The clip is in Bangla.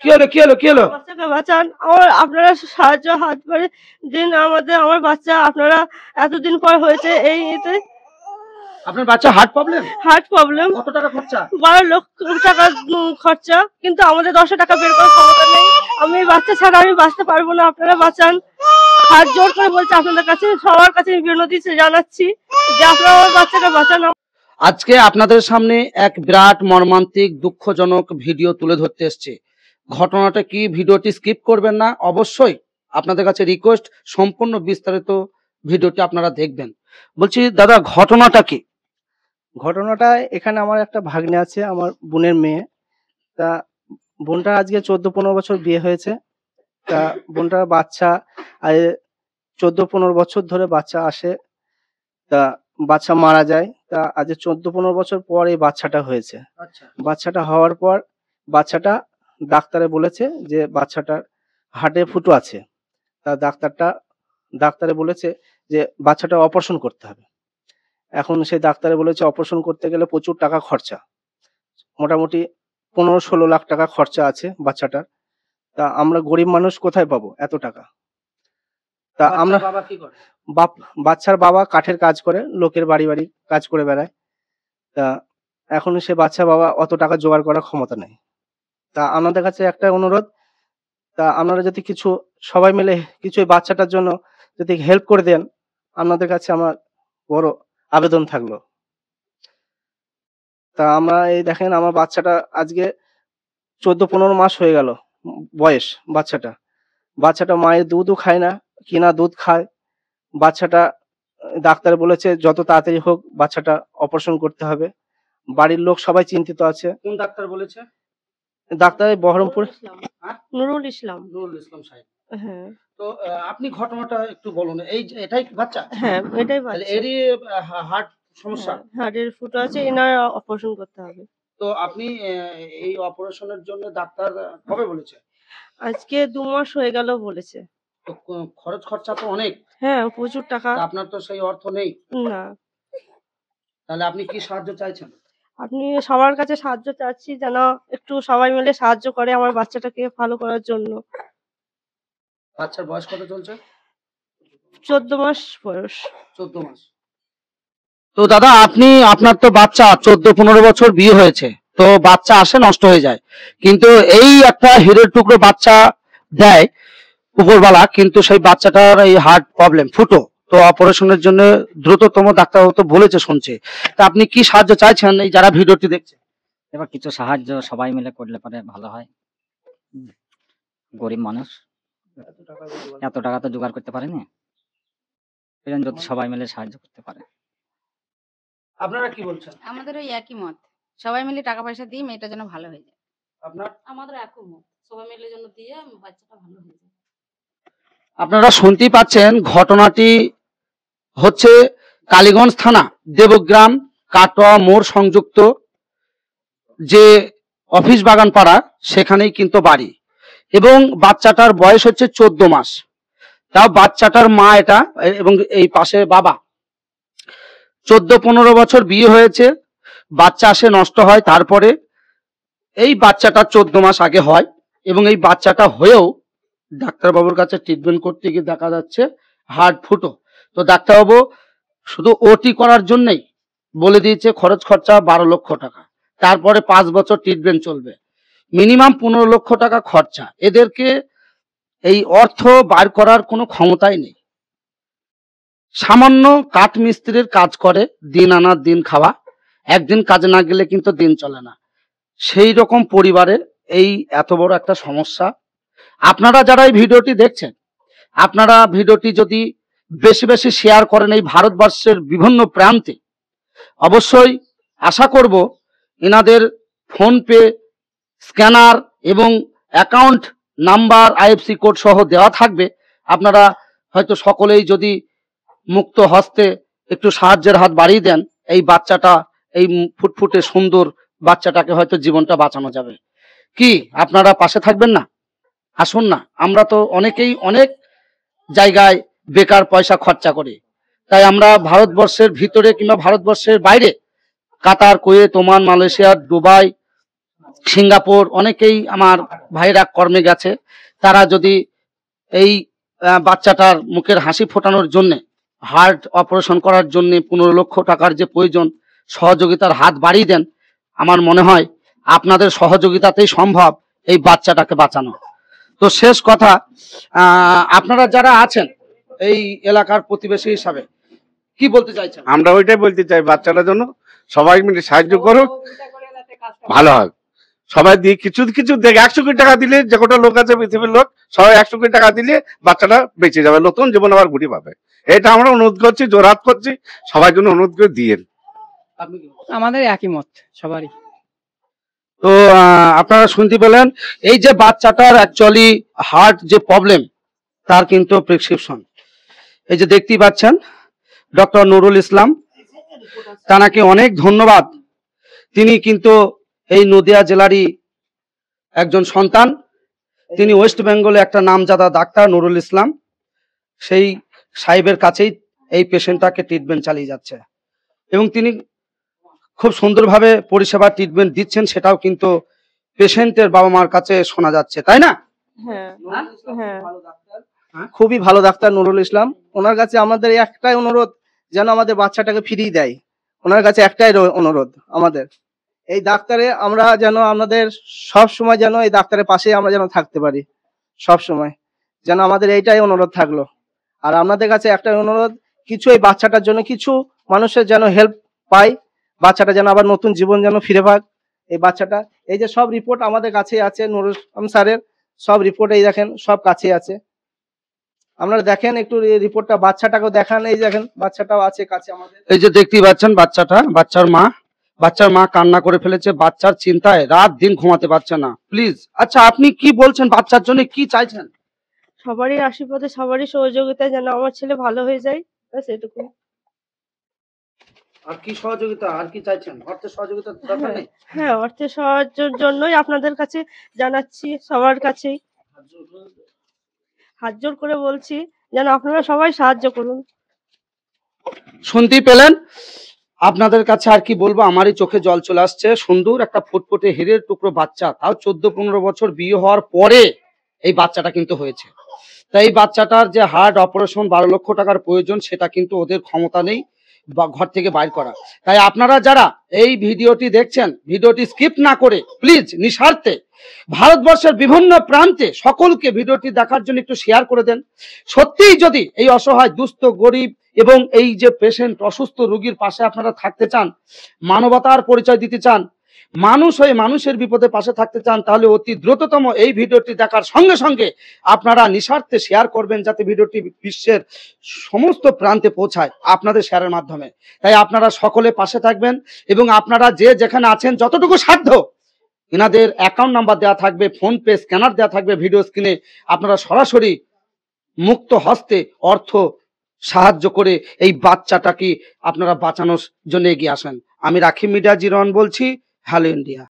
কি হলো কি হলো কি হলো? বাচ্চাকে বাঁচান, আপনারা সাহায্য হাত বাড়িয়ে দিন আমাদের। আমার বাচ্চা আপনারা এতদিন পর হয়েছে এই এতে। আপনার বাচ্চা হার্ট প্রবলেম? Heart problem. কত টাকা খরচা? 12 লক্ষ টাকা খরচা, কিন্তু আমাদের 10 টাকা বের করার ক্ষমতা নেই। আমি বাচ্চা ছাড়া আমি বাঁচতে পারবো না, আপনারা বাঁচান। হাত জোর করে বলছি আপনাদের কাছে, সবার কাছে বিনতি জানাচ্ছি যে আপনারা আমার বাচ্চাকে বাঁচান। আজকে আপনাদের সামনে এক বিরাট মর্মান্তিক দুঃখজনক ভিডিও তুলে ধরতে এসেছে। ঘটনাটা কি, ভিডিওটি স্কিপ করবেন না, অবশ্যই আপনাদের কাছে রিকোয়েস্ট সম্পূর্ণ বিস্তারিত ভিডিওটি আপনারা দেখবেন। বলছি দাদা, ঘটনাটা কি? ঘটনাটা এখানে আমার একটা ভাগ্নে আছে, আমার বোনের মেয়ে। তা বোনটা আজকে 14-15 বছর বিয়ে হয়েছে। তা বোনটার বাচ্চা 14-15 বছর ধরে বাচ্চা আসে, তা বাচ্চা মারা যায়। তা আজ 14-15 বছর পর এই বাচ্চাটা হয়েছে। বাচ্চাটা হওয়ার পর বাচ্চাটা ডাক্তারে বলেছে যে বাচ্চাটার হার্টে ফুটো আছে। তা ডাক্তারে বলেছে যে বাচ্চাটা অপারেশন করতে হবে। এখন সেই ডাক্তারে বলেছে অপারেশন করতে গেলে প্রচুর টাকা খরচা, মোটামুটি 15-16 লাখ টাকা খরচা আছে বাচ্চাটার। তা আমরা গরিব মানুষ কোথায় পাবো এত টাকা? তা আমরা বাচ্চার বাবা কাঠের কাজ করে, লোকের বাড়ি বাড়ি কাজ করে বেড়ায়। তা এখন সে বাচ্চা বাবা অত টাকা জোগাড় করার ক্ষমতা নেই। তা আমাদের কাছে একটা অনুরোধ, তা আপনারা যদি কিছু সবাই মিলে কিছু এই বাচ্চাটার জন্য যদি হেল্প করে দেন, আপনাদের কাছে আমার বড় আবেদন থাকলো। তা আমরা এই দেখেন আমার বাচ্চাটা আজকে 14-15 মাস হয়ে গেল বয়স। বাচ্চাটা মায়ের দুধও খায় না, কিনা দুধ খায়। বাচ্চাটা ডাক্তার বলেছে যত তাড়াতাড়ি হোক বাচ্চাটা অপারেশন করতে হবে। বাড়ির লোক সবাই চিন্তিত আছে। কোন ডাক্তার বলেছে? ডাক্তার বহরমপুর নুরুল ইসলাম সাহেব। হ্যাঁ। তো আপনি ঘটনাটা একটু বলুন। এটাই বাচ্চা? হ্যাঁ, এটাই বাচ্চা। এরই হার্ট সমস্যা? হার্টের ফুটো আছে, এনার অপারেশন করতে হবে। তো আপনি এই অপারেশনের জন্য ডাক্তার কবে বলেছে? আজকে 2 মাস হয়ে গেল বলেছে। তো খরচ খরচা তো অনেক। হ্যাঁ, প্রচুর টাকা। আপনার তো সেই অর্থ নেই। না। তাহলে আপনি কি সাহায্য চাইছেন? আপনি সবার কাছে সাহায্য চাচ্ছি, যেন একটু সবাই মিলে সাহায্য করে আমার বাচ্চাটাকে ভালো করার জন্য। বাচ্চার বয়স কত চলছে? 14 মাস বয়স। 14 মাস। তো দাদা, আপনার তো বাচ্চা 14-15 বছর বিয়ে হয়েছে, তো বাচ্চা আসে নষ্ট হয়ে যায়, কিন্তু এই একটা হিরের টুকরো বাচ্চা দেয় উপরওয়ালা, কিন্তু সেই বাচ্চাটার এই হার্ট প্রবলেম, ফুটো। তো অপারেশনের জন্য দ্রুততম ডাক্তারবাবু তো বলেছে, শুনছে। তা আপনি কি সাহায্য চাইছেন এই যারা ভিডিওটি দেখছে? এবার কিছু সাহায্য সবাই মিলে করলে পরে ভালো হয়। গরিব মানুষ, এত টাকা তো জোগাড় করতে পারেনি, যদি সবাই মিলে সাহায্য করতে পারে। আপনারা কি বলছেন? আমাদের ওই একই মত, সবাই মিলে টাকা পয়সা দিয়ে মেয়েটা যেন ভালো হয়ে যায়। আমাদের একই মত, সবাই মিলে যেন দিয়ে বাচ্চাটা ভালো হয়ে যায়। আপনারা শুনতেই পাচ্ছেন, ঘটনাটি হচ্ছে কালীগঞ্জ থানা দেবগ্রাম কাটোয়া মোড় সংযুক্ত যে অফিস বাগান পাড়া, সেখানেই কিন্তু বাড়ি। এবং বাচ্চাটার বয়স হচ্ছে 14 মাস। তাও বাচ্চাটার মা এটা, এবং এই পাশে বাবা। 14-15 বছর বিয়ে হয়েছে, বাচ্চা আসে নষ্ট হয়। তারপরে এই বাচ্চাটা 14 মাস আগে হয়, এবং এই বাচ্চাটা হয়েও ডাক্তারবাবুর কাছে ট্রিটমেন্ট করতে গিয়ে দেখা যাচ্ছে হার্ট ফুটো। তো ডাক্তারবাবু শুধু ওটি করার জন্যই বলে দিয়েছে খরচ খরচা 12 লক্ষ টাকা। তারপরে 5 বছর ট্রিটমেন্ট চলবে, মিনিমাম 15 লক্ষ টাকা খরচা। এদেরকে এই অর্থ বার করার কোনো ক্ষমতাই নেই। সামান্য কাঠ মিস্ত্রির কাজ করে, দিন আনা দিন খাওয়া, একদিন কাজে না গেলে কিন্তু দিন চলে না। সেই রকম পরিবারে এই এত বড় একটা সমস্যা। আপনারা যারা এই ভিডিওটি দেখছেন, আপনারা ভিডিওটি যদি বেশি বেশি শেয়ার করেন এই ভারতবর্ষের বিভিন্ন প্রান্তে, অবশ্যই আশা করব এনাদের ফোনপে, স্ক্যানার এবং অ্যাকাউন্ট নাম্বার, আইএফসি কোড সহ দেওয়া থাকবে। আপনারা হয়তো সকলেই যদি মুক্ত হস্তে একটু সাহায্যের হাত বাড়িয়ে দেন, এই বাচ্চাটা, এই ফুটফুটে সুন্দর বাচ্চাটাকে হয়তো জীবনটা বাঁচানো যাবে। কি আপনারা পাশে থাকবেন না? আসুন না, আমরা তো অনেকেই অনেক জায়গায় বেকার পয়সা খরচা করি। তাই আমরা ভারতবর্ষের ভিতরে কিংবা ভারতবর্ষের বাইরে, Qatar, Kuwait, Oman, Malaysia, Dubai, Singapore অনেকেই আমার ভাইরা কর্মে গেছে, তারা যদি এই বাচ্চাটার মুখের হাসি ফোটানোর জন্য, হার্ট অপারেশন করার জন্য 15 লক্ষ টাকার যে প্রয়োজন, সহযোগিতার হাত বাড়িয়ে দেন, আমার মনে হয় আপনাদের সহযোগিতাতেই সম্ভব এই বাচ্চাটাকে বাঁচানো। তো শেষ কথা, আপনারা যারা আছেন এই এলাকার প্রতিবেশী হিসাবে কি বলতে চাইছেন? আমরা ওইটাই বলতে চাই, বাচ্চাটার জন্য সবাই মিলে সাহায্য করুক, ভালো হয়। সবাই দিয়ে কিছু কিছু দেখ 100 কোটি টাকা দিলে, যে কটা লোক আছে পৃথিবীর লোক সবাই 100 কোটি টাকা দিলে বাচ্চাটা বেঁচে যাবে, নতুন জীবন আবার ঘুরে পাবে। এটা আমরা অনুরোধ করছি, জোরহাত করছি, সবার জন্য অনুরোধ করে দিয়েন। আপনি কি বলছেন? আমাদের একই মত সবারই। তো আপনারা শুনতে পেলেন, এই যে বাচ্চাটার অ্যাকচুয়ালি হার্ট যে প্রবলেম, তার কিন্তু প্রেসক্রিপশন এই যে দেখতেই পাচ্ছেন, ডক্টর নুরুল ইসলাম, তাকে অনেক ধন্যবাদ। তিনি কিন্তু এই নদিয়া জেলারই একজন সন্তান, তিনি ওয়েস্ট বেঙ্গলে একটা নামজাদা ডাক্তার নুরুল ইসলাম, সেই সাহেবের কাছেই এই পেশেন্টটাকে ট্রিটমেন্ট চালিয়ে যাচ্ছে এবং তিনি খুব সুন্দরভাবে পরিষেবা ট্রিটমেন্ট দিচ্ছেন, সেটাও কিন্তু পেশেন্টের বাবা মার কাছে শোনা যাচ্ছে, তাই না? হ্যাঁ হ্যাঁ খুবই ভালো ডাক্তার নুরুল ইসলাম। ওনার কাছে আমাদের একটাই অনুরোধ, যেন আমাদের বাচ্চাটাকে ফিরিয়ে দেয়। ওনার কাছে একটাই অনুরোধ আমাদের, এই ডাক্তারে আমরা যেন আমাদের সব সময় যেন এই ডাক্তারের পাশে আমরা যেন থাকতে পারি, সব সময় যেন আমাদের এইটাই অনুরোধ থাকলো। আর আপনাদের কাছে একটাই অনুরোধ, কিছু এই বাচ্চাটার জন্য কিছু মানুষের যেন হেল্প পায়, বাচ্চাটা যেন আবার নতুন জীবন যেন ফিরে পাক এই বাচ্চাটা। এই যে সব রিপোর্ট আমাদের কাছে আছে, নুরুল ইসলাম স্যারের সব রিপোর্ট এই দেখেন, সব কাছে আছে। আপনারা দেখেন একটু রিপোর্টটা, বাচ্চাটাকেও দেখান, এই দেখেন বাচ্চাটাও আছে কাছে আমাদের। এই যে দেখতেই পাচ্ছেন বাচ্চাটা, বাচ্চার মা কান্না করে ফেলেছে, বাচ্চার চিন্তায় রাত দিন ঘুমাতে পারছে না। প্লিজ, আচ্ছা আপনি কি বলছেন, বাচ্চার জন্য কি চাইছেন? সবারই আশীর্বাদে, সবারই সহযোগিতায় যেন আমার ছেলে ভালো হয়ে যায়, ব্যাস এটুকু। আর কি সহযোগিতা, আর কি চাইছেন? অর্থের সহযোগিতা দরকার নেই? হ্যাঁ, অর্থের সাহায্যের জন্যই আপনাদের কাছে জানাচ্ছি, সবার কাছেই হাত জোর করে বলছি যেন আপনারা সবাই সাহায্য করুন। শুনতেই পেলেন, আপনাদের কাছে আর কি বলবো, আমারই চোখে জল চলে আসছে। সুন্দর একটা ফুটফুটে হীরের টুকরো বাচ্চা, তাও 14-15 বছর বিয়ে হওয়ার পরে এই বাচ্চাটা কিন্তু হয়েছে। তাই এই বাচ্চাটার যে হার্ট অপারেশন 12 লক্ষ টাকার প্রয়োজন, সেটা কিন্তু ওদের ক্ষমতা নেই বা ঘর থেকে বাইর করা। তাই আপনারা যারা এই ভিডিওটি দেখছেন, ভিডিওটি স্কিপ না করে প্লিজ নিঃস্বার্থে ভারতবর্ষের বিভিন্ন প্রান্তে সকলকে ভিডিওটি দেখার জন্য একটু শেয়ার করে দেন। সত্যিই যদি এই অসহায়, দুস্থ, গরিব এবং এই যে পেশেন্ট, অসুস্থ রোগীর পাশে আপনারা থাকতে চান, মানবতার পরিচয় দিতে চান, মানুষ হয়ে মানুষের বিপদে পাশে থাকতে চান, তাহলে অতি দ্রুততম এই ভিডিওটি দেখার সঙ্গে সঙ্গে আপনারা নিঃস্বার্থে শেয়ার করবেন, যাতে ভিডিওটি বিশ্বের সমস্ত প্রান্তে পৌঁছায় আপনাদের শেয়ারের মাধ্যমে। তাই আপনারা সকলে পাশে থাকবেন এবং আপনারা যে যেখানে আছেন, যতটুকু সাধ্য, এনাদের অ্যাকাউন্ট নাম্বার দেওয়া থাকবে, ফোন পে স্ক্যানার দেওয়া থাকবে ভিডিও স্ক্রিনে, আপনারা সরাসরি মুক্ত হস্তে অর্থ সাহায্য করে এই বাচ্চাটাকে আপনারা বাঁচানোর জন্য এগিয়ে আসেন। আমি রাখি মিডিয়া 01 বলছি। Hello India.